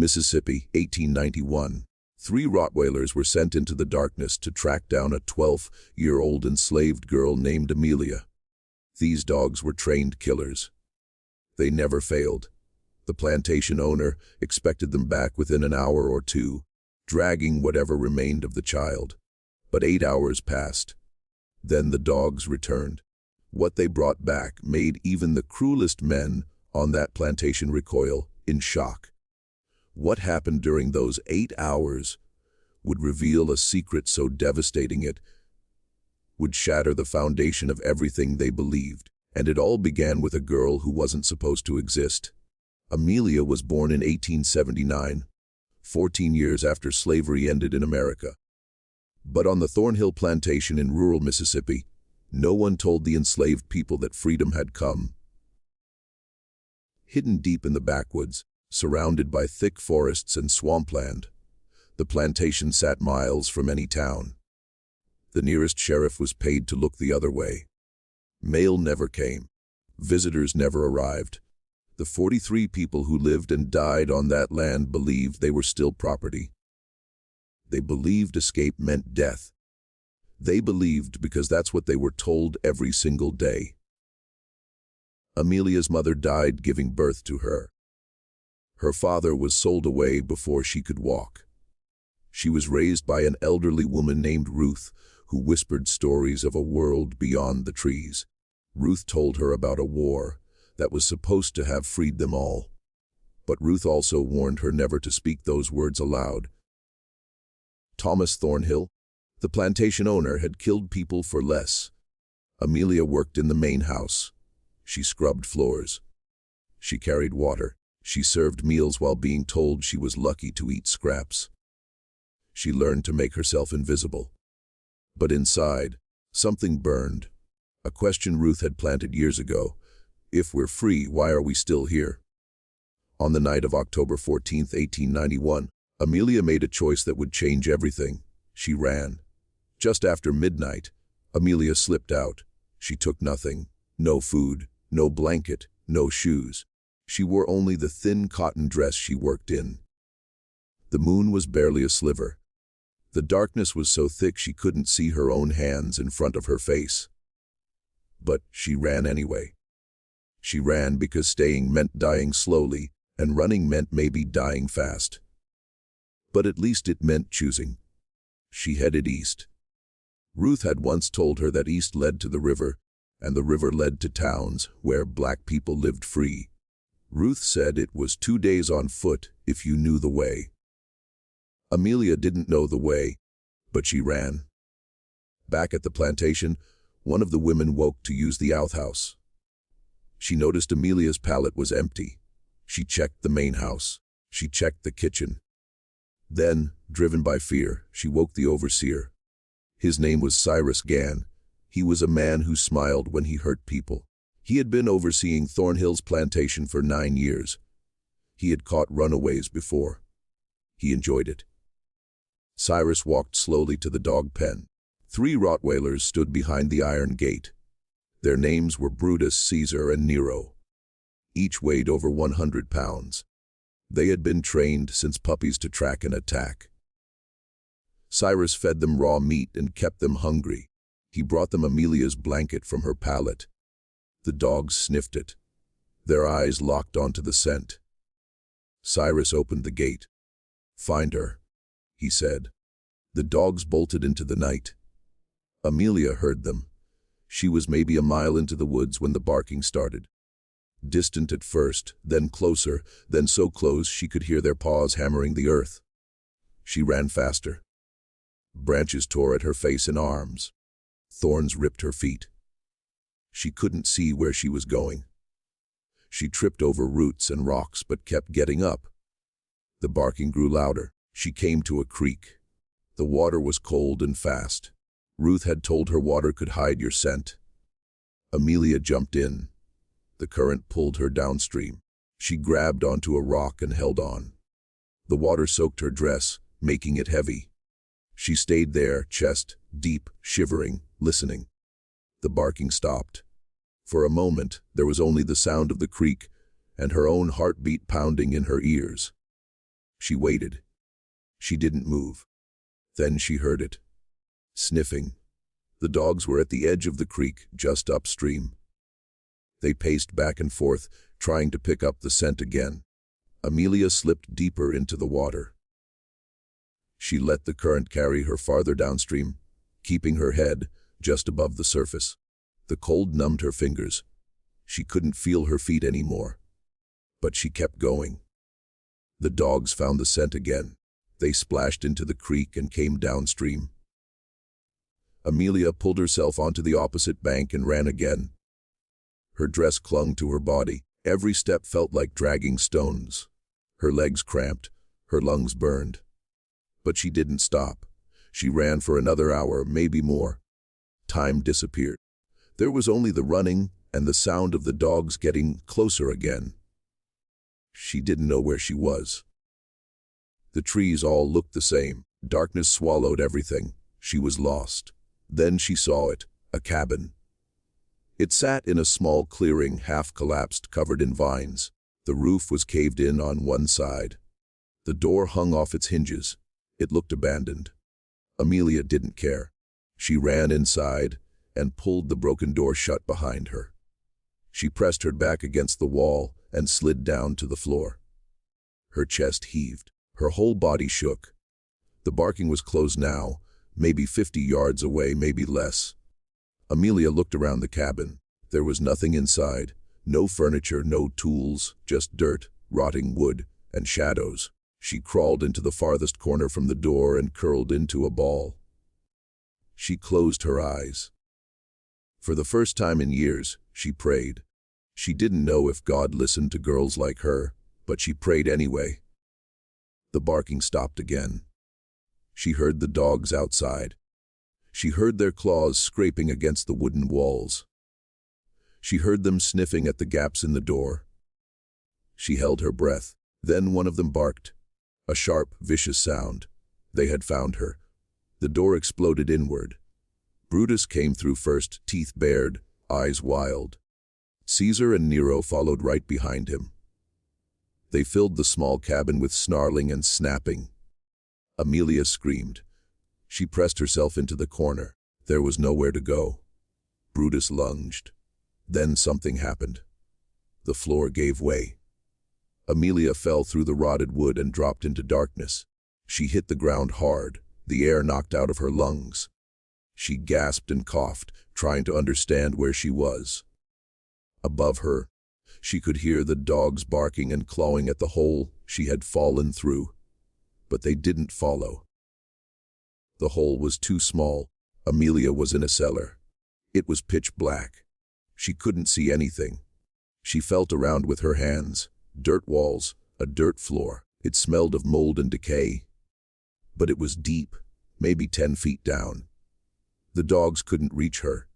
Mississippi, 1891. Three Rottweilers were sent into the darkness to track down a 12-year-old enslaved girl named Amelia. These dogs were trained killers. They never failed. The plantation owner expected them back within an hour or two, dragging whatever remained of the child. But 8 hours passed. Then the dogs returned. What they brought back made even the cruelest men on that plantation recoil in shock. What happened during those 8 hours would reveal a secret so devastating it would shatter the foundation of everything they believed. And it all began with a girl who wasn't supposed to exist. Amelia was born in 1879, 14 years after slavery ended in America. But on the Thornhill Plantation in rural Mississippi, no one told the enslaved people that freedom had come. Hidden deep in the backwoods, surrounded by thick forests and swampland, the plantation sat miles from any town. The nearest sheriff was paid to look the other way. Mail never came. Visitors never arrived. The 43 people who lived and died on that land believed they were still property. They believed escape meant death. They believed because that's what they were told every single day. Amelia's mother died giving birth to her. Her father was sold away before she could walk. She was raised by an elderly woman named Ruth, who whispered stories of a world beyond the trees. Ruth told her about a war that was supposed to have freed them all. But Ruth also warned her never to speak those words aloud. Thomas Thornhill, the plantation owner, had killed people for less. Amelia worked in the main house. She scrubbed floors. She carried water. She served meals while being told she was lucky to eat scraps. She learned to make herself invisible. But inside, something burned. A question Ruth had planted years ago. If we're free, why are we still here? On the night of October 14, 1891, Amelia made a choice that would change everything. She ran. Just after midnight, Amelia slipped out. She took nothing. No food, no blanket, no shoes. She wore only the thin cotton dress she worked in. The moon was barely a sliver. The darkness was so thick she couldn't see her own hands in front of her face. But she ran anyway. She ran because staying meant dying slowly, and running meant maybe dying fast. But at least it meant choosing. She headed east. Ruth had once told her that east led to the river, and the river led to towns where black people lived free. Ruth said it was 2 days on foot if you knew the way. Amelia didn't know the way, but she ran. Back at the plantation, one of the women woke to use the outhouse. She noticed Amelia's pallet was empty. She checked the main house. She checked the kitchen. Then, driven by fear, she woke the overseer. His name was Cyrus Gann. He was a man who smiled when he hurt people. He had been overseeing Thornhill's plantation for 9 years. He had caught runaways before. He enjoyed it. Cyrus walked slowly to the dog pen. 3 Rottweilers stood behind the iron gate. Their names were Brutus, Caesar, and Nero. Each weighed over 100 pounds. They had been trained since puppies to track and attack. Cyrus fed them raw meat and kept them hungry. He brought them Amelia's blanket from her pallet. The dogs sniffed it. Their eyes locked onto the scent. Cyrus opened the gate. "Find her," he said. The dogs bolted into the night. Amelia heard them. She was maybe a mile into the woods when the barking started. Distant at first, then closer, then so close she could hear their paws hammering the earth. She ran faster. Branches tore at her face and arms. Thorns ripped her feet. She couldn't see where she was going. She tripped over roots and rocks but kept getting up. The barking grew louder. She came to a creek. The water was cold and fast. Ruth had told her water could hide your scent. Amelia jumped in. The current pulled her downstream. She grabbed onto a rock and held on. The water soaked her dress, making it heavy. She stayed there, chest deep, shivering, listening. The barking stopped. For a moment, there was only the sound of the creek and her own heartbeat pounding in her ears. She waited. She didn't move. Then she heard it. Sniffing. The dogs were at the edge of the creek, just upstream. They paced back and forth, trying to pick up the scent again. Amelia slipped deeper into the water. She let the current carry her farther downstream, keeping her head just above the surface. The cold numbed her fingers. She couldn't feel her feet anymore. But she kept going. The dogs found the scent again. They splashed into the creek and came downstream. Amelia pulled herself onto the opposite bank and ran again. Her dress clung to her body. Every step felt like dragging stones. Her legs cramped. Her lungs burned. But she didn't stop. She ran for another hour, maybe more. Time disappeared. There was only the running and the sound of the dogs getting closer again. She didn't know where she was. The trees all looked the same. Darkness swallowed everything. She was lost. Then she saw it, a cabin. It sat in a small clearing, half-collapsed, covered in vines. The roof was caved in on one side. The door hung off its hinges. It looked abandoned. Amelia didn't care. She ran inside and pulled the broken door shut behind her. She pressed her back against the wall and slid down to the floor. Her chest heaved. Her whole body shook. The barking was close now, maybe 50 yards away, maybe less. Amelia looked around the cabin. There was nothing inside. No furniture, no tools, just dirt, rotting wood, and shadows. She crawled into the farthest corner from the door and curled into a ball. She closed her eyes. For the first time in years, she prayed. She didn't know if God listened to girls like her, but she prayed anyway. The barking stopped again. She heard the dogs outside. She heard their claws scraping against the wooden walls. She heard them sniffing at the gaps in the door. She held her breath. Then one of them barked. A sharp, vicious sound. They had found her. The door exploded inward. Brutus came through first, teeth bared, eyes wild. Caesar and Nero followed right behind him. They filled the small cabin with snarling and snapping. Amelia screamed. She pressed herself into the corner. There was nowhere to go. Brutus lunged. Then something happened. The floor gave way. Amelia fell through the rotted wood and dropped into darkness. She hit the ground hard, the air knocked out of her lungs. She gasped and coughed, trying to understand where she was. Above her, she could hear the dogs barking and clawing at the hole she had fallen through. But they didn't follow. The hole was too small. Amelia was in a cellar. It was pitch black. She couldn't see anything. She felt around with her hands. Dirt walls, a dirt floor. It smelled of mold and decay. But it was deep, maybe 10 feet down. The dogs couldn't reach her.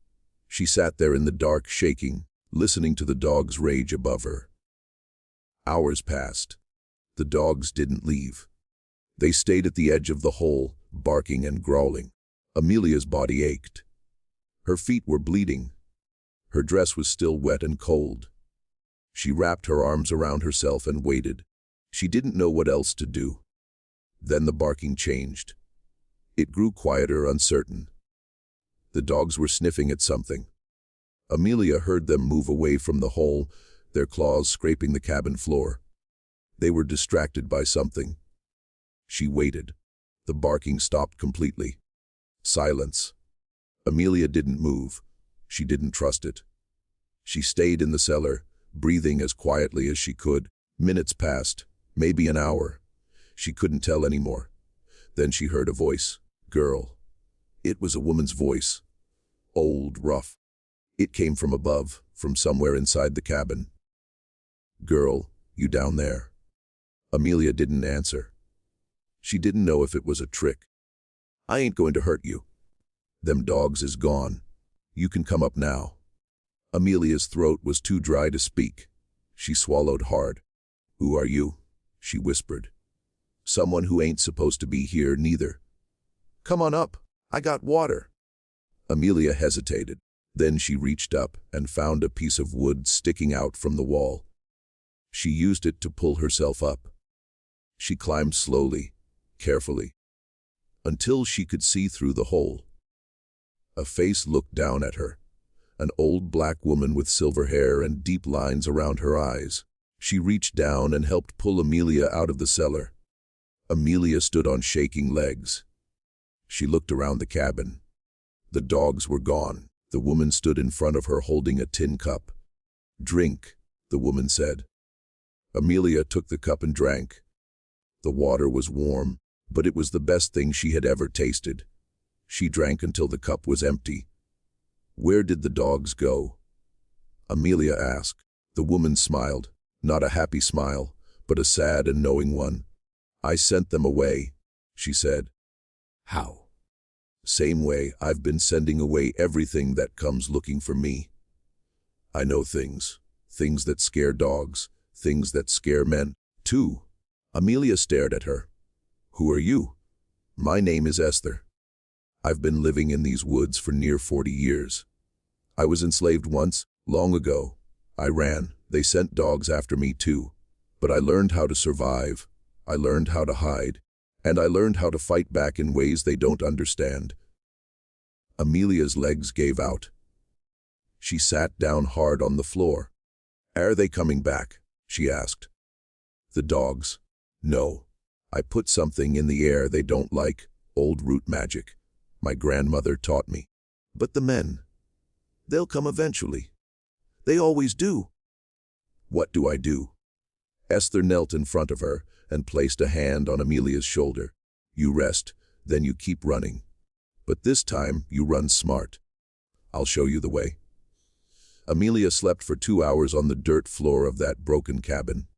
She sat there in the dark, shaking, listening to the dogs rage above her. Hours passed. The dogs didn't leave. They stayed at the edge of the hole, barking and growling. Amelia's body ached. Her feet were bleeding. Her dress was still wet and cold. She wrapped her arms around herself and waited. She didn't know what else to do. Then the barking changed. It grew quieter, uncertain. The dogs were sniffing at something. Amelia heard them move away from the hole, their claws scraping the cabin floor. They were distracted by something. She waited. The barking stopped completely. Silence. Amelia didn't move. She didn't trust it. She stayed in the cellar, breathing as quietly as she could. Minutes passed, maybe an hour. She couldn't tell anymore. Then she heard a voice. Girl. It was a woman's voice. Old, rough. It came from above, from somewhere inside the cabin. Girl, you down there? Amelia didn't answer. She didn't know if it was a trick. I ain't going to hurt you. Them dogs is gone. You can come up now. Amelia's throat was too dry to speak. She swallowed hard. Who are you? She whispered. Someone who ain't supposed to be here neither. Come on up. I got water. Amelia hesitated. Then she reached up and found a piece of wood sticking out from the wall. She used it to pull herself up. She climbed slowly, carefully, until she could see through the hole. A face looked down at her, an old black woman with silver hair and deep lines around her eyes. She reached down and helped pull Amelia out of the cellar. Amelia stood on shaking legs. She looked around the cabin. The dogs were gone. The woman stood in front of her holding a tin cup. "Drink," the woman said. Amelia took the cup and drank. The water was warm, but it was the best thing she had ever tasted. She drank until the cup was empty. "Where did the dogs go?" Amelia asked. The woman smiled, not a happy smile, but a sad and knowing one. "I sent them away," she said. "How?" "Same way I've been sending away everything that comes looking for me. I know things that scare dogs, things that scare men, too." Amelia stared at her. "Who are you?" "My name is Esther. I've been living in these woods for near 40 years. I was enslaved once, long ago. I ran. They sent dogs after me too. But I learned how to survive. I learned how to hide. And I learned how to fight back in ways they don't understand." Amelia's legs gave out. She sat down hard on the floor. "Are they coming back?" she asked. "The dogs? No. I put something in the air they don't like, old root magic. My grandmother taught me. But the men, they'll come eventually. They always do." "What do I do?" Esther knelt in front of her and placed a hand on Amelia's shoulder. "You rest, then you keep running. But this time you run smart. I'll show you the way." Amelia slept for 2 hours on the dirt floor of that broken cabin.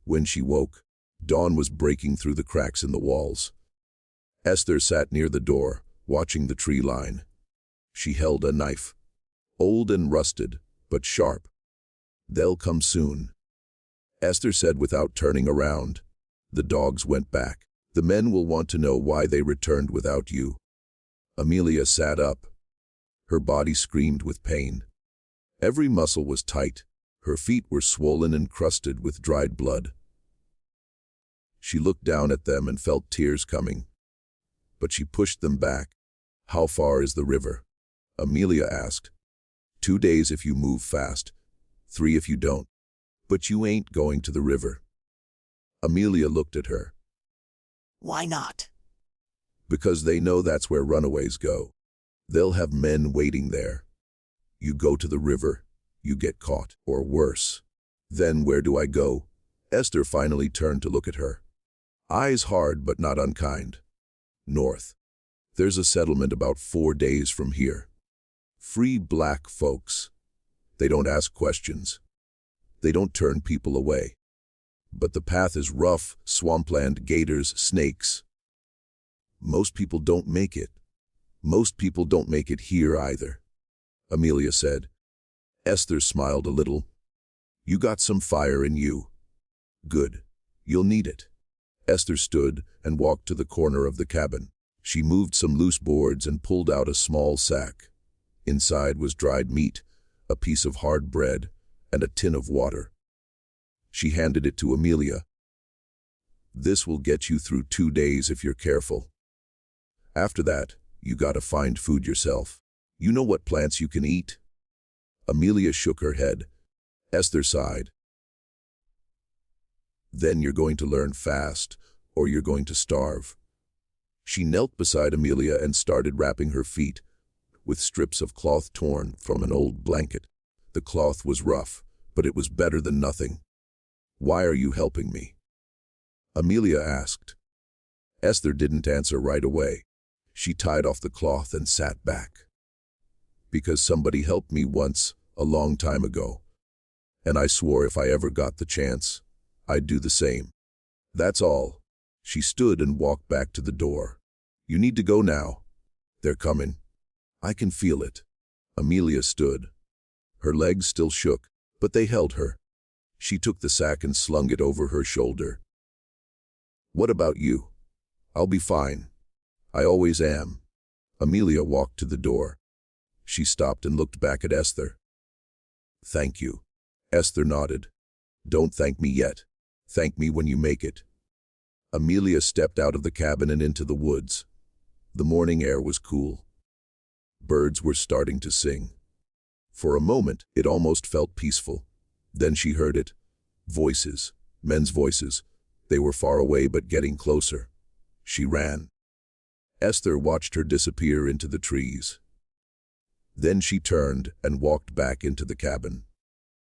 When she woke, dawn was breaking through the cracks in the walls. Esther sat near the door, watching the tree line. She held a knife, old and rusted, but sharp. "They'll come soon," Esther said without turning around. "The dogs went back. The men will want to know why they returned without you." Amelia sat up. Her body screamed with pain. Every muscle was tight. Her feet were swollen and crusted with dried blood. She looked down at them and felt tears coming. But she pushed them back. "How far is the river?" Amelia asked. 2 days if you move fast, 3 if you don't. But you ain't going to the river." Amelia looked at her. "Why not?" "Because they know that's where runaways go. They'll have men waiting there. You go to the river, you get caught, or worse. Then where do I go?" Esther finally turned to look at her. Eyes hard but not unkind. "North. There's a settlement about 4 days from here. Free black folks. They don't ask questions. They don't turn people away. But the path is rough, swampland, gators, snakes. Most people don't make it. Most people don't make it here either," Amelia said. Esther smiled a little. "You got some fire in you. Good. You'll need it." Esther stood and walked to the corner of the cabin. She moved some loose boards and pulled out a small sack. Inside was dried meat, a piece of hard bread, and a tin of water. She handed it to Amelia. "This will get you through 2 days if you're careful. After that, you gotta find food yourself. You know what plants you can eat?" Amelia shook her head. Esther sighed. "Then you're going to learn fast, or you're going to starve." She knelt beside Amelia and started wrapping her feet with strips of cloth torn from an old blanket. The cloth was rough, but it was better than nothing. "Why are you helping me?" Amelia asked. Esther didn't answer right away. She tied off the cloth and sat back. "Because somebody helped me once, a long time ago. And I swore if I ever got the chance, I'd do the same. That's all." She stood and walked back to the door. "You need to go now. They're coming. I can feel it." Amelia stood. Her legs still shook, but they held her. She took the sack and slung it over her shoulder. "What about you?" "I'll be fine. I always am." Amelia walked to the door. She stopped and looked back at Esther. "Thank you." Esther nodded. "Don't thank me yet. Thank me when you make it." Amelia stepped out of the cabin and into the woods. The morning air was cool. Birds were starting to sing. For a moment, it almost felt peaceful. Then she heard it. Voices. Men's voices. They were far away but getting closer. She ran. Esther watched her disappear into the trees. Then she turned and walked back into the cabin.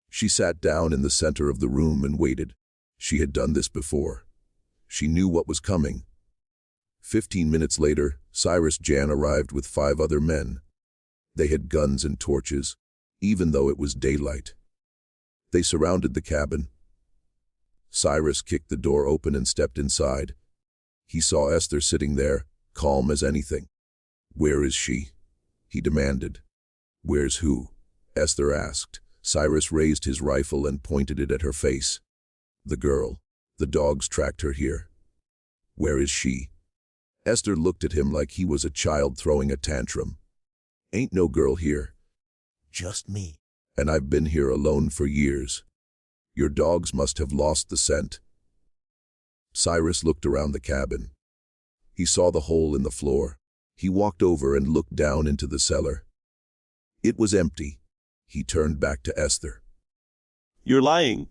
She sat down in the center of the room and waited. She had done this before. She knew what was coming. 15 minutes later, Cyrus Jan arrived with 5 other men. They had guns and torches, even though it was daylight. They surrounded the cabin. Cyrus kicked the door open and stepped inside. He saw Esther sitting there, calm as anything. "Where is she?" he demanded. "Where's who?" Esther asked. Cyrus raised his rifle and pointed it at her face. "The girl. The dogs tracked her here." "Where is she?" Esther looked at him like he was a child throwing a tantrum. "Ain't no girl here." Just me. "And I've been here alone for years. Your dogs must have lost the scent." Cyrus looked around the cabin. He saw the hole in the floor. He walked over and looked down into the cellar. It was empty. He turned back to Esther. "You're lying."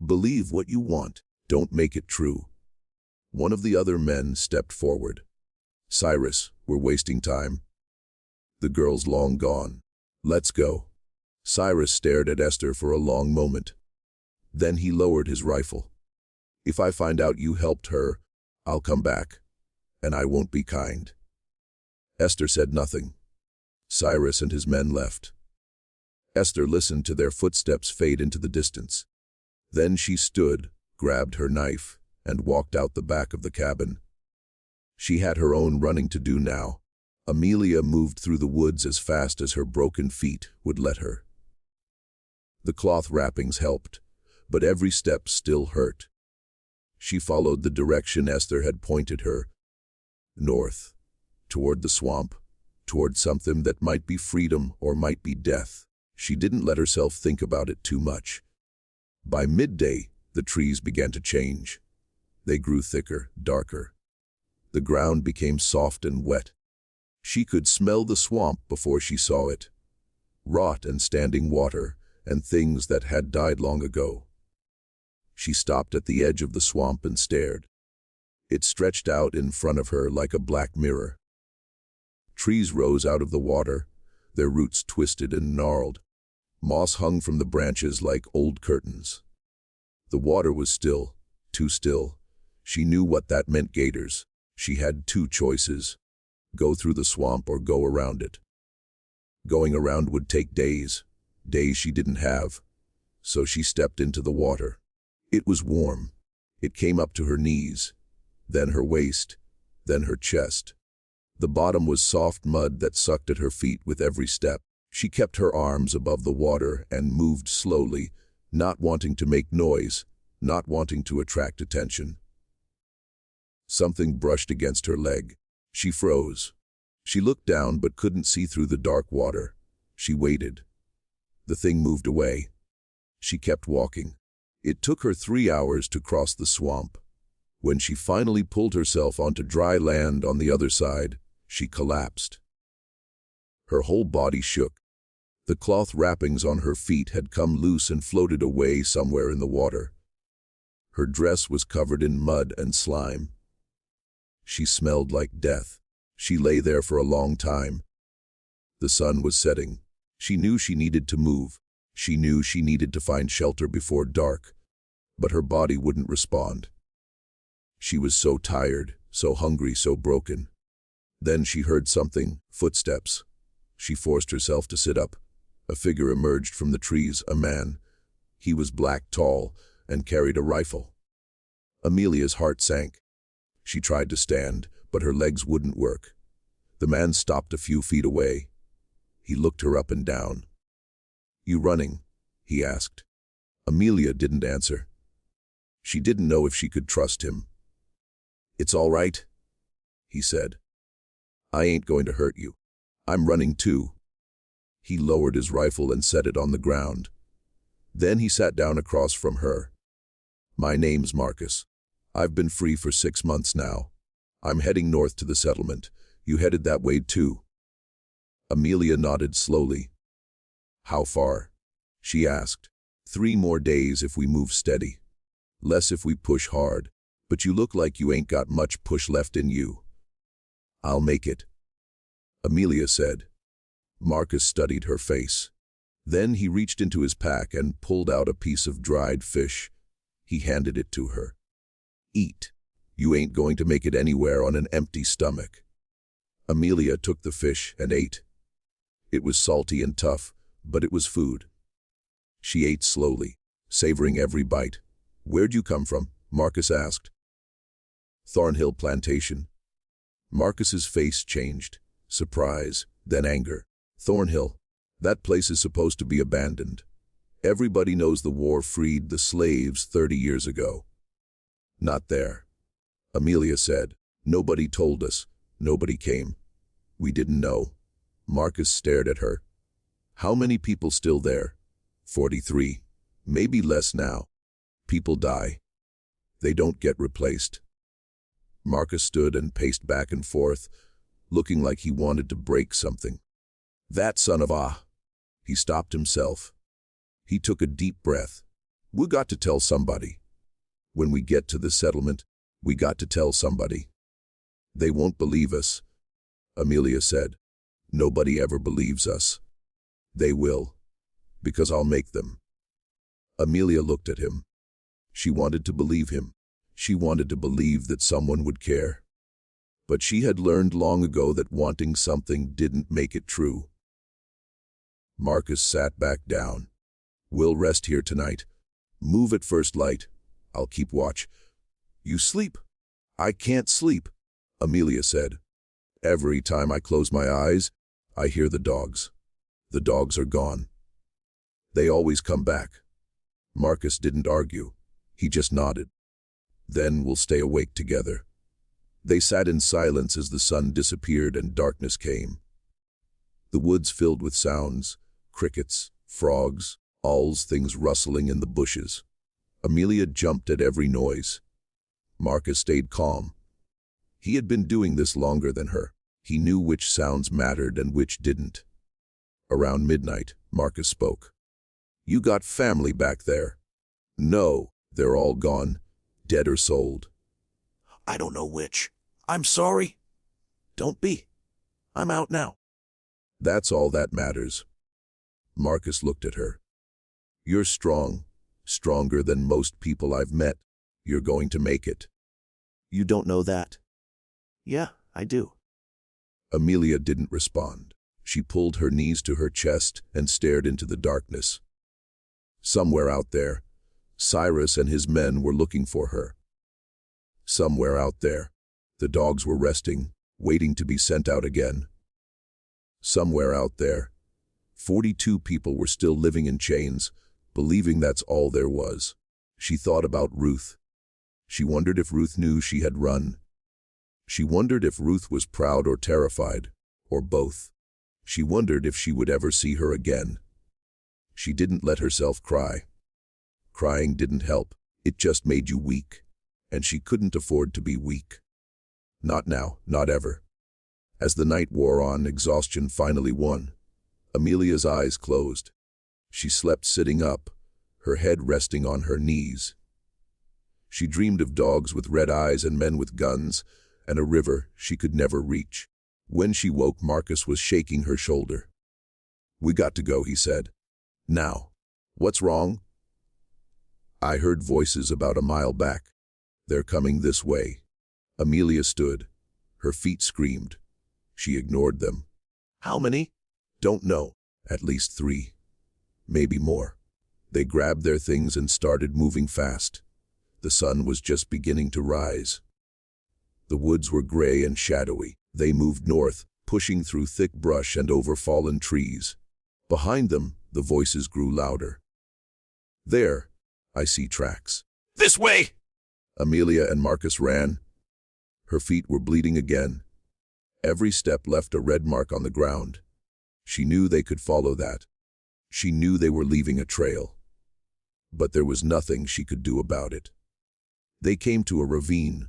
"Believe what you want. Don't make it true." One of the other men stepped forward. "Cyrus, we're wasting time. The girl's long gone. Let's go." Cyrus stared at Esther for a long moment. Then he lowered his rifle. "If I find out you helped her, I'll come back. And I won't be kind." Esther said nothing. Cyrus and his men left. Esther listened to their footsteps fade into the distance. Then she stood, grabbed her knife, and walked out the back of the cabin. She had her own running to do now. Amelia moved through the woods as fast as her broken feet would let her. The cloth wrappings helped, but every step still hurt. She followed the direction Esther had pointed her. North, toward the swamp, toward something that might be freedom or might be death. She didn't let herself think about it too much. By midday, the trees began to change. They grew thicker, darker. The ground became soft and wet. She could smell the swamp before she saw it. Rot and standing water, and things that had died long ago. She stopped at the edge of the swamp and stared. It stretched out in front of her like a black mirror. Trees rose out of the water, their roots twisted and gnarled. Moss hung from the branches like old curtains. The water was still, too still. She knew what that meant, gators. She had 2 choices. Go through the swamp or go around it. Going around would take days she didn't have. So she stepped into the water. It was warm. It came up to her knees, then her waist, then her chest. The bottom was soft mud that sucked at her feet with every step. She kept her arms above the water and moved slowly, not wanting to make noise, not wanting to attract attention. Something brushed against her leg. She froze. She looked down but couldn't see through the dark water. She waited. The thing moved away. She kept walking. It took her 3 hours to cross the swamp. When she finally pulled herself onto dry land on the other side, she collapsed. Her whole body shook. The cloth wrappings on her feet had come loose and floated away somewhere in the water. Her dress was covered in mud and slime. She smelled like death. She lay there for a long time. The sun was setting. She knew she needed to move. She knew she needed to find shelter before dark. But her body wouldn't respond. She was so tired, so hungry, so broken. Then she heard something, footsteps. She forced herself to sit up. A figure emerged from the trees, a man. He was black, tall, and carried a rifle. Amelia's heart sank. She tried to stand, but her legs wouldn't work. The man stopped a few feet away. He looked her up and down. "You running?" he asked. Amelia didn't answer. She didn't know if she could trust him. "It's all right," he said. "I ain't going to hurt you. I'm running too." He lowered his rifle and set it on the ground. Then he sat down across from her. "My name's Marcus. I've been free for 6 months now. I'm heading north to the settlement. You headed that way too? Amelia nodded slowly. How far? She asked. 3 more days if we move steady. Less if we push hard. But you look like you ain't got much push left in you. I'll make it, Amelia said. Marcus studied her face. Then he reached into his pack and pulled out a piece of dried fish. He handed it to her. Eat. You ain't going to make it anywhere on an empty stomach. Amelia took the fish and ate. It was salty and tough, but it was food. She ate slowly, savoring every bite. Where'd you come from? Marcus asked. Thornhill Plantation. Marcus's face changed. Surprise, then anger. Thornhill. That place is supposed to be abandoned. Everybody knows the war freed the slaves 30 years ago. Not there, Amelia said. Nobody told us. Nobody came. We didn't know. Marcus stared at her. How many people still there? 43. Maybe less now. People die. They don't get replaced. Marcus stood and paced back and forth, looking like he wanted to break something. That son of a... He stopped himself. He took a deep breath. We got to tell somebody. When we get to the settlement, we got to tell somebody. They won't believe us, Amelia said. Nobody ever believes us. They will, because I'll make them. Amelia looked at him. She wanted to believe him. She wanted to believe that someone would care. But she had learned long ago that wanting something didn't make it true. Marcus sat back down. We'll rest here tonight. Move at first light. I'll keep watch. You sleep. I can't sleep, Amelia said. Every time I close my eyes, I hear the dogs. The dogs are gone. They always come back. Marcus didn't argue. He just nodded. Then we'll stay awake together. They sat in silence as the sun disappeared and darkness came. The woods filled with sounds, crickets, frogs, owls, things rustling in the bushes. Amelia jumped at every noise. Marcus stayed calm. He had been doing this longer than her. He knew which sounds mattered and which didn't. Around midnight, Marcus spoke. You got family back there? No, they're all gone, dead or sold. I don't know which. I'm sorry. Don't be. I'm out now. That's all that matters. Marcus looked at her. You're strong, stronger than most people I've met. You're going to make it. You don't know that. Yeah, I do. Amelia didn't respond. She pulled her knees to her chest and stared into the darkness. Somewhere out there, Cyrus and his men were looking for her. Somewhere out there, the dogs were resting, waiting to be sent out again. Somewhere out there, 42 people were still living in chains, believing that's all there was. She thought about Ruth. She wondered if Ruth knew she had run. She wondered if Ruth was proud or terrified, or both. She wondered if she would ever see her again. She didn't let herself cry. Crying didn't help. It just made you weak. And she couldn't afford to be weak. Not now, not ever. As the night wore on, exhaustion finally won. Amelia's eyes closed. She slept sitting up, her head resting on her knees. She dreamed of dogs with red eyes and men with guns, and a river she could never reach. When she woke, Marcus was shaking her shoulder. We got to go, he said. Now. What's wrong? I heard voices about a mile back. They're coming this way. Amelia stood. Her feet screamed. She ignored them. How many? Don't know. At least 3. Maybe more. They grabbed their things and started moving fast. The sun was just beginning to rise. The woods were gray and shadowy. They moved north, pushing through thick brush and over fallen trees. Behind them, the voices grew louder. There, I see tracks. This way! Amelia and Marcus ran. Her feet were bleeding again. Every step left a red mark on the ground. She knew they could follow that. She knew they were leaving a trail. But there was nothing she could do about it. They came to a ravine.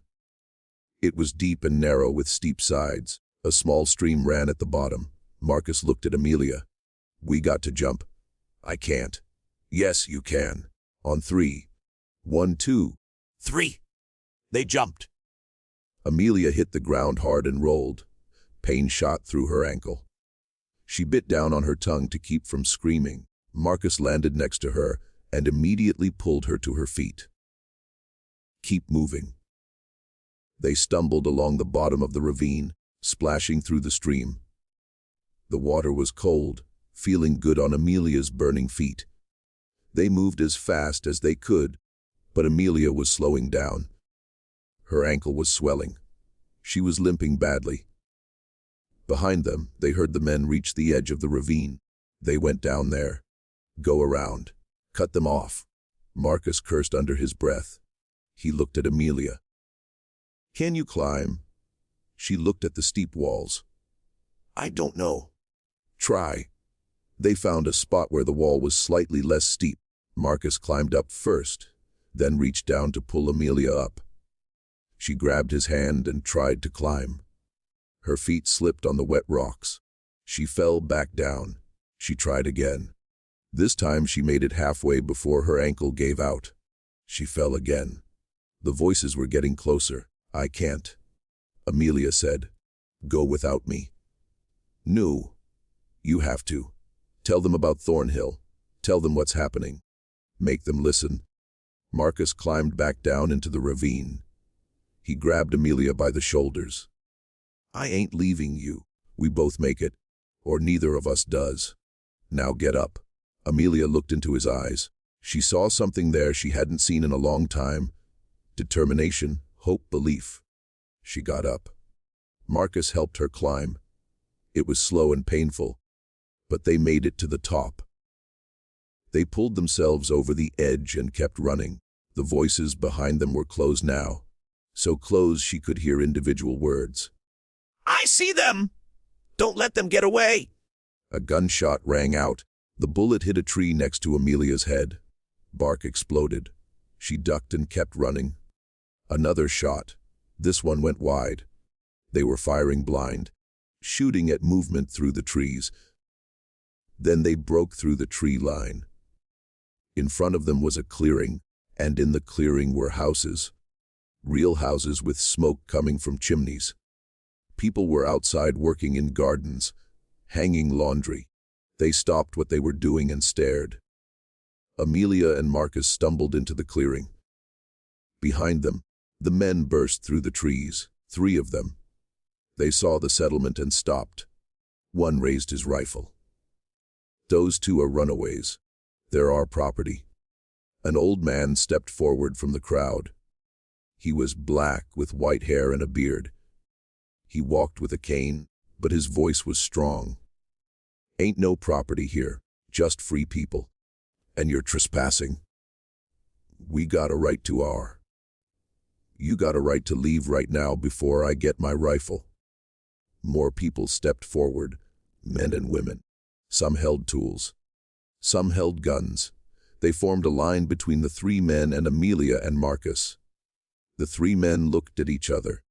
It was deep and narrow with steep sides. A small stream ran at the bottom. Marcus looked at Amelia. "We got to jump." "I can't." "Yes, you can. On 3. 1, 2. 3. They jumped. Amelia hit the ground hard and rolled. Pain shot through her ankle. She bit down on her tongue to keep from screaming. Marcus landed next to her and immediately pulled her to her feet. "Keep moving." They stumbled along the bottom of the ravine, splashing through the stream. The water was cold, feeling good on Amelia's burning feet. They moved as fast as they could, but Amelia was slowing down. Her ankle was swelling. She was limping badly. Behind them, they heard the men reach the edge of the ravine. They went down there. "Go around. Cut them off." Marcus cursed under his breath. He looked at Amelia. "Can you climb?" She looked at the steep walls. "I don't know." "Try." They found a spot where the wall was slightly less steep. Marcus climbed up first, then reached down to pull Amelia up. She grabbed his hand and tried to climb. Her feet slipped on the wet rocks. She fell back down. She tried again. This time she made it halfway before her ankle gave out. She fell again. The voices were getting closer. "I can't," Amelia said. "Go without me." "No. You have to. Tell them about Thornhill. Tell them what's happening. Make them listen." Marcus climbed back down into the ravine. He grabbed Amelia by the shoulders. "I ain't leaving you. We both make it, or neither of us does. Now get up." Amelia looked into his eyes. She saw something there she hadn't seen in a long time. Determination, hope, belief. She got up. Marcus helped her climb. It was slow and painful, but they made it to the top. They pulled themselves over the edge and kept running. The voices behind them were close now, so close she could hear individual words. "I see them! Don't let them get away!" A gunshot rang out. The bullet hit a tree next to Amelia's head. Bark exploded. She ducked and kept running. Another shot. This one went wide. They were firing blind, shooting at movement through the trees. Then they broke through the tree line. In front of them was a clearing, and in the clearing were houses. Real houses with smoke coming from chimneys. People were outside working in gardens, hanging laundry. They stopped what they were doing and stared. Amelia and Marcus stumbled into the clearing. Behind them, the men burst through the trees, 3 of them. They saw the settlement and stopped. One raised his rifle. "Those 2 are runaways. They're our property." An old man stepped forward from the crowd. He was black with white hair and a beard. He walked with a cane, but his voice was strong. "Ain't no property here, just free people. And you're trespassing. We got a right to our. You got a right to leave right now before I get my rifle." More people stepped forward, men and women. Some held tools. Some held guns. They formed a line between the 3 men and Amelia and Marcus. The 3 men looked at each other.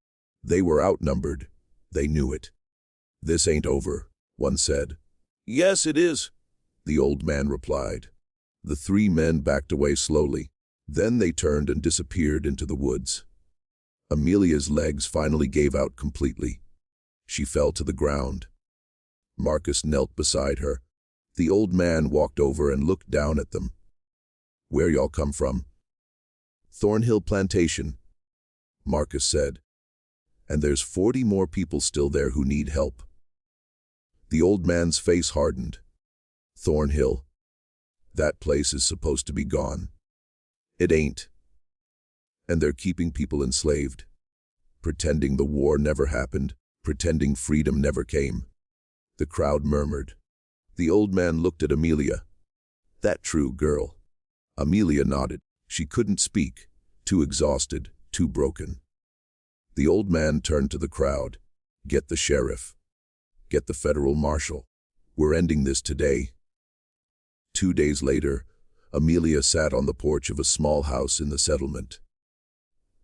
They were outnumbered. They knew it. "This ain't over," one said. "Yes, it is," the old man replied. The 3 men backed away slowly. Then they turned and disappeared into the woods. Amelia's legs finally gave out completely. She fell to the ground. Marcus knelt beside her. The old man walked over and looked down at them. "Where y'all come from?" "Thornhill Plantation," Marcus said. "And there's 40 more people still there who need help." The old man's face hardened. "Thornhill. That place is supposed to be gone. It ain't. And they're keeping people enslaved. Pretending the war never happened. Pretending freedom never came." The crowd murmured. The old man looked at Amelia. "That true, girl?" Amelia nodded. She couldn't speak. Too exhausted, too broken. The old man turned to the crowd. "Get the sheriff. Get the federal marshal. We're ending this today." 2 days later, Amelia sat on the porch of a small house in the settlement.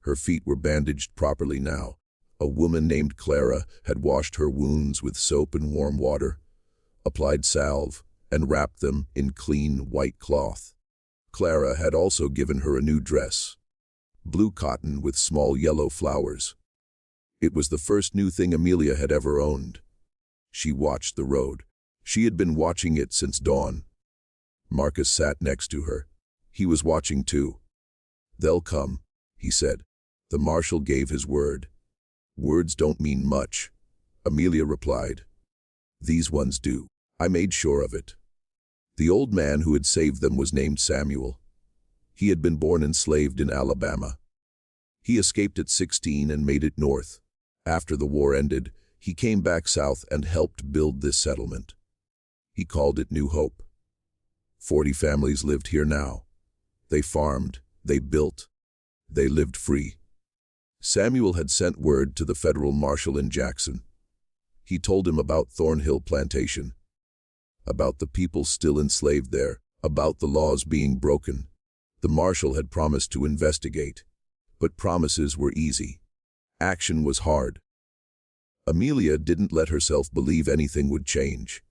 Her feet were bandaged properly now. A woman named Clara had washed her wounds with soap and warm water, applied salve, and wrapped them in clean white cloth. Clara had also given her a new dress, blue cotton with small yellow flowers. It was the first new thing Amelia had ever owned. She watched the road. She had been watching it since dawn. Marcus sat next to her. He was watching too. "They'll come," he said. The marshal gave his word. "Words don't mean much," Amelia replied. "These ones do. I made sure of it." The old man who had saved them was named Samuel. He had been born enslaved in Alabama. He escaped at 16 and made it north. After the war ended, he came back south and helped build this settlement. He called it New Hope. 40 families lived here now. They farmed, they built, they lived free. Samuel had sent word to the federal marshal in Jackson. He told him about Thornhill Plantation, about the people still enslaved there, about the laws being broken. The marshal had promised to investigate, but promises were easy. Action was hard. Amelia didn't let herself believe anything would change.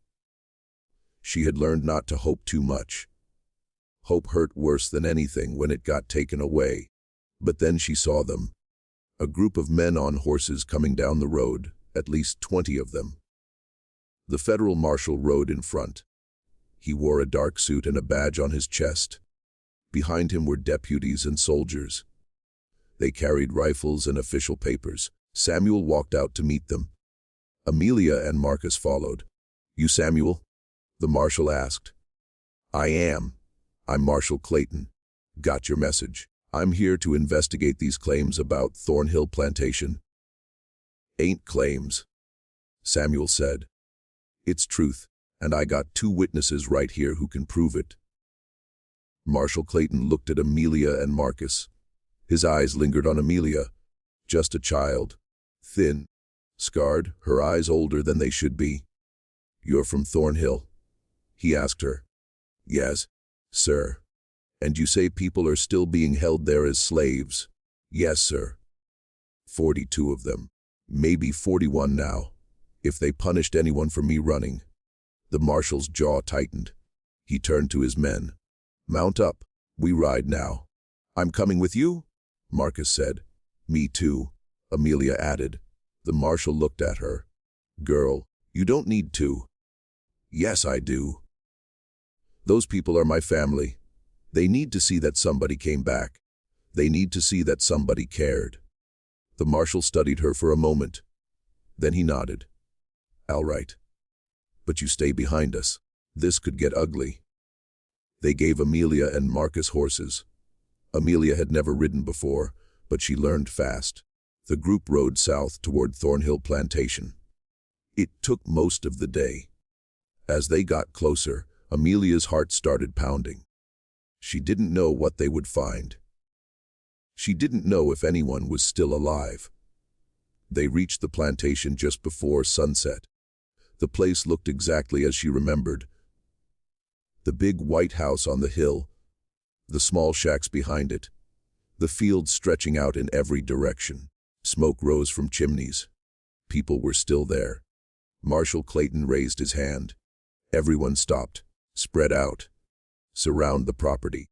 She had learned not to hope too much. Hope hurt worse than anything when it got taken away. But then she saw them. A group of men on horses coming down the road, at least 20 of them. The federal marshal rode in front. He wore a dark suit and a badge on his chest. Behind him were deputies and soldiers. They carried rifles and official papers. Samuel walked out to meet them. Amelia and Marcus followed. "You Samuel?" the marshal asked. "I am. I'm Marshal Clayton. Got your message. I'm here to investigate these claims about Thornhill Plantation." "Ain't claims," Samuel said. "It's truth, and I got 2 witnesses right here who can prove it." Marshal Clayton looked at Amelia and Marcus. His eyes lingered on Amelia, just a child, thin, scarred, her eyes older than they should be. "You're from Thornhill?" he asked her. "Yes, sir." "And you say people are still being held there as slaves?" "Yes, sir. 42 of them, maybe 41 now, if they punished anyone for me running." The marshal's jaw tightened. He turned to his men. "Mount up. We ride now." "I'm coming with you," Marcus said. "Me too," Amelia added. The marshal looked at her. "Girl, you don't need to." "Yes, I do. Those people are my family. They need to see that somebody came back. They need to see that somebody cared." The marshal studied her for a moment. Then he nodded. "All right. But you stay behind us. This could get ugly." They gave Amelia and Marcus horses. Amelia had never ridden before, but she learned fast. The group rode south toward Thornhill Plantation. It took most of the day. As they got closer, Amelia's heart started pounding. She didn't know what they would find. She didn't know if anyone was still alive. They reached the plantation just before sunset. The place looked exactly as she remembered. The big white house on the hill, the small shacks behind it, the fields stretching out in every direction. Smoke rose from chimneys. People were still there. Marshal Clayton raised his hand. Everyone stopped. "Spread out. Surround the property.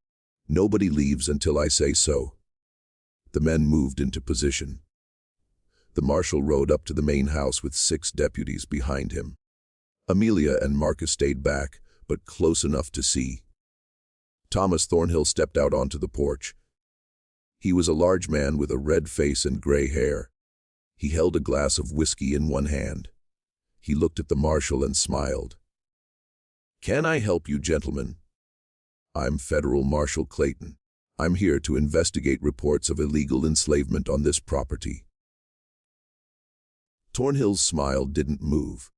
Nobody leaves until I say so." The men moved into position. The marshal rode up to the main house with 6 deputies behind him. Amelia and Marcus stayed back, but close enough to see. Thomas Thornhill stepped out onto the porch. He was a large man with a red face and gray hair. He held a glass of whiskey in one hand. He looked at the marshal and smiled. "Can I help you, gentlemen?" "I'm Federal Marshal Clayton. I'm here to investigate reports of illegal enslavement on this property." Thornhill's smile didn't move.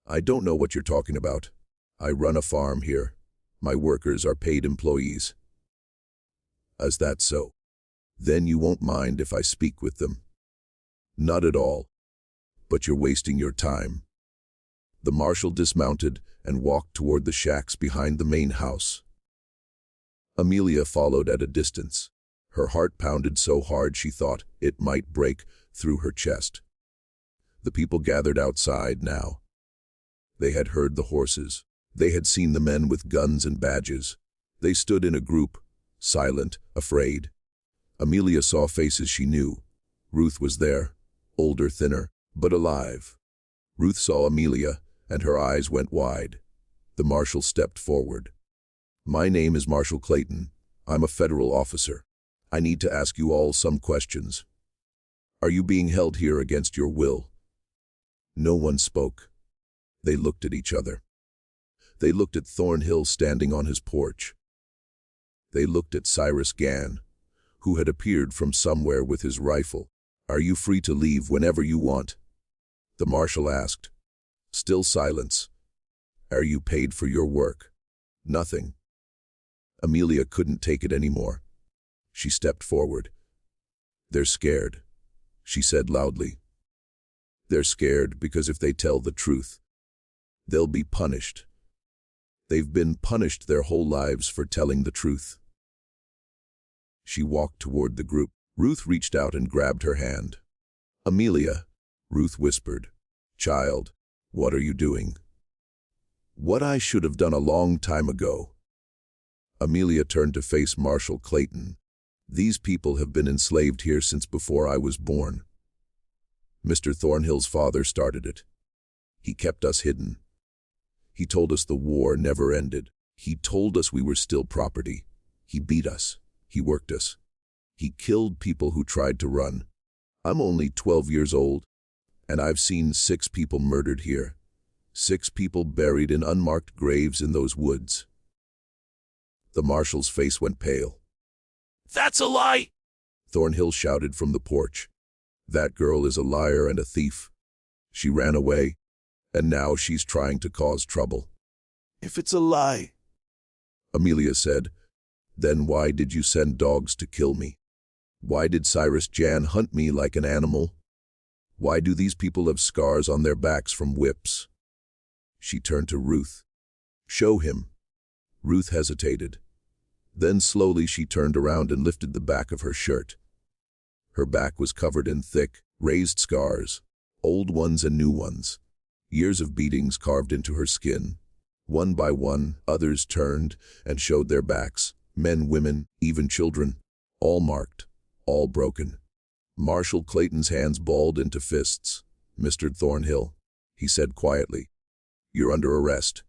"I don't know what you're talking about. I run a farm here. My workers are paid employees." "Is that so? Then you won't mind if I speak with them." "Not at all. But you're wasting your time." The marshal dismounted and walked toward the shacks behind the main house. Amelia followed at a distance. Her heart pounded so hard she thought it might break through her chest. The people gathered outside now. They had heard the horses. They had seen the men with guns and badges. They stood in a group, silent, afraid. Amelia saw faces she knew. Ruth was there, older, thinner, but alive. Ruth saw Amelia, and her eyes went wide. The marshal stepped forward. "My name is Marshal Clayton. I'm a federal officer. I need to ask you all some questions. Are you being held here against your will?" No one spoke. They looked at each other. They looked at Thornhill standing on his porch. They looked at Cyrus Gann, who had appeared from somewhere with his rifle. "Are you free to leave whenever you want?" The marshal asked. Still silence. "Are you paid for your work?" Nothing. Amelia couldn't take it anymore. She stepped forward. "They're scared," she said loudly. "They're scared because if they tell the truth, they'll be punished. They've been punished their whole lives for telling the truth." She walked toward the group. Ruth reached out and grabbed her hand. "Amelia," Ruth whispered. "Child, what are you doing?" "What I should have done a long time ago." Amelia turned to face Marshal Clayton. "These people have been enslaved here since before I was born. Mr. Thornhill's father started it. He kept us hidden. He told us the war never ended. He told us we were still property. He beat us. He worked us. He killed people who tried to run. I'm only 12 years old, and I've seen 6 people murdered here. 6 people buried in unmarked graves in those woods." The marshal's face went pale. That's a lie! Thornhill shouted from the porch. "That girl is a liar and a thief. She ran away, and now she's trying to cause trouble." If it's a lie, Amelia said, "then why did you send dogs to kill me? Why did Cyrus Gann hunt me like an animal? Why do these people have scars on their backs from whips?" She turned to Ruth. "Show him." Ruth hesitated. Then slowly she turned around and lifted the back of her shirt. Her back was covered in thick, raised scars, old ones and new ones. Years of beatings carved into her skin. One by one, others turned and showed their backs. Men, women, even children. All marked, all broken. Marshal Clayton's hands balled into fists. "Mr. Thornhill," he said quietly, "you're under arrest."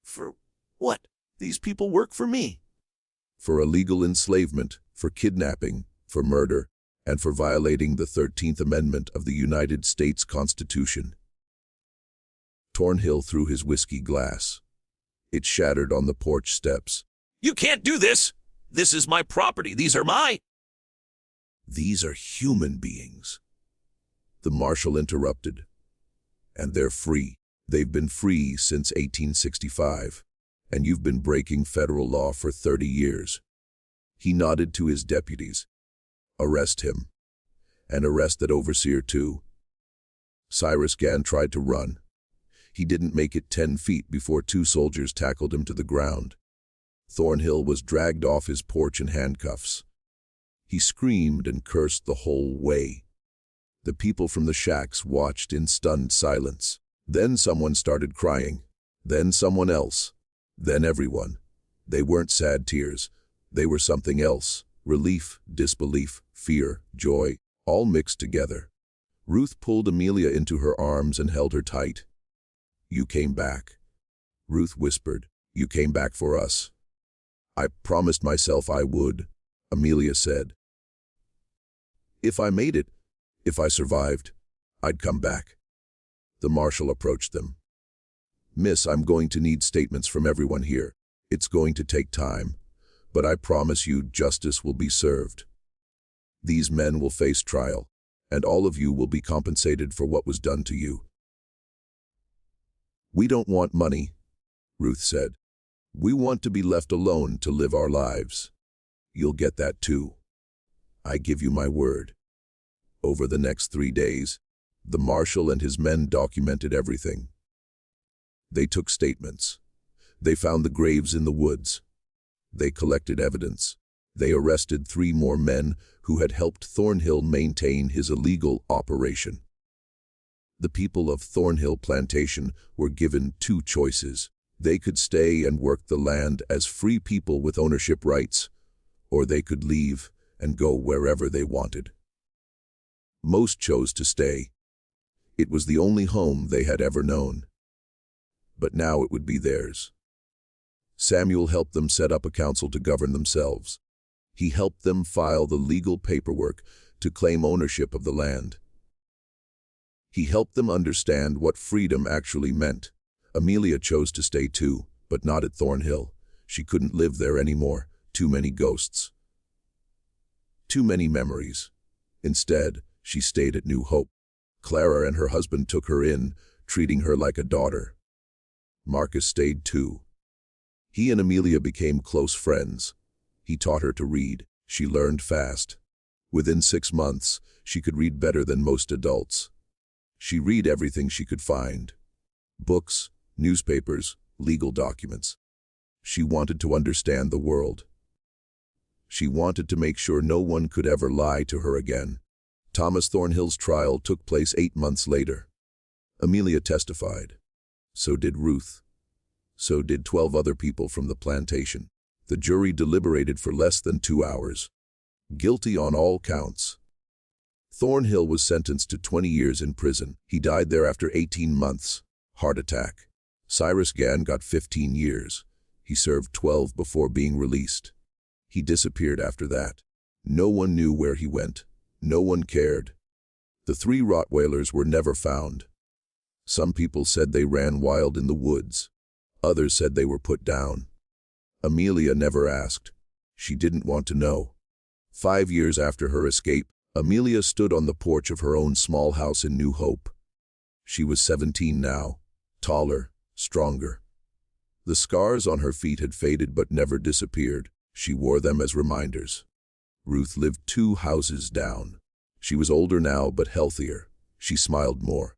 for what? These people work for me. For illegal enslavement, for kidnapping, for murder, and for violating the 13th Amendment of the United States Constitution. Thornhill threw his whiskey glass. It shattered on the porch steps. You can't do this! This is my property. These are my... "These are human beings," the marshal interrupted. "And they're free. They've been free since 1865, and you've been breaking federal law for 30 years. He nodded to his deputies. "Arrest him. And arrest that overseer too." Cyrus Gann tried to run. He didn't make it 10 feet before 2 soldiers tackled him to the ground. Thornhill was dragged off his porch in handcuffs. He screamed and cursed the whole way. The people from the shacks watched in stunned silence. Then someone started crying. Then someone else. Then everyone. They weren't sad tears. They were something else. Relief, disbelief, fear, joy, all mixed together. Ruth pulled Amelia into her arms and held her tight. "You came back," Ruth whispered. "You came back for us." "I promised myself I would," Amelia said. "If I made it, if I survived, I'd come back." The marshal approached them. "Miss, I'm going to need statements from everyone here. It's going to take time, but I promise you justice will be served. These men will face trial, and all of you will be compensated for what was done to you." "We don't want money," Ruth said. "We want to be left alone to live our lives. You'll get that too. I give you my word." Over the next 3 days, the marshal and his men documented everything. They took statements. They found the graves in the woods. They collected evidence. They arrested 3 more men who had helped Thornhill maintain his illegal operation. The people of Thornhill Plantation were given 2 choices. They could stay and work the land as free people with ownership rights, or they could leave and go wherever they wanted. Most chose to stay. It was the only home they had ever known. But now it would be theirs. Samuel helped them set up a council to govern themselves. He helped them file the legal paperwork to claim ownership of the land. He helped them understand what freedom actually meant. Amelia chose to stay too, but not at Thornhill. She couldn't live there anymore. Too many ghosts. Too many memories. Instead, she stayed at New Hope. Clara and her husband took her in, treating her like a daughter. Marcus stayed too. He and Amelia became close friends. He taught her to read. She learned fast. Within 6 months, she could read better than most adults. She read everything she could find. Books, newspapers, legal documents. She wanted to understand the world. She wanted to make sure no one could ever lie to her again. Thomas Thornhill's trial took place 8 months later. Amelia testified. So did Ruth. So did 12 other people from the plantation. The jury deliberated for less than 2 hours. Guilty on all counts. Thornhill was sentenced to 20 years in prison. He died there after 18 months. Heart attack. Cyrus Gann got 15 years. He served 12 before being released. He disappeared after that. No one knew where he went. No one cared. The 3 Rottweilers were never found. Some people said they ran wild in the woods. Others said they were put down. Amelia never asked. She didn't want to know. 5 years after her escape, Amelia stood on the porch of her own small house in New Hope. She was 17 now, taller, stronger. The scars on her feet had faded but never disappeared. She wore them as reminders. Ruth lived 2 houses down. She was older now but healthier. She smiled more.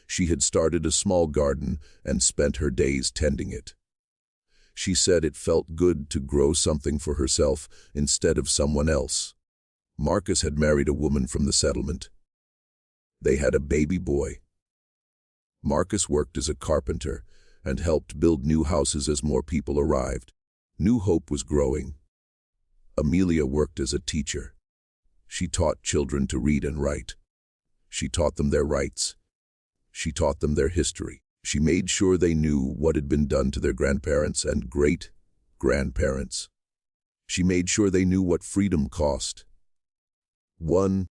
She had started a small garden and spent her days tending it. She said it felt good to grow something for herself instead of someone else. Marcus had married a woman from the settlement. They had a baby boy. Marcus worked as a carpenter and helped build new houses as more people arrived. New Hope was growing. Amelia worked as a teacher. She taught children to read and write. She taught them their rights. She taught them their history. She made sure they knew what had been done to their grandparents and great-grandparents. She made sure they knew what freedom cost. One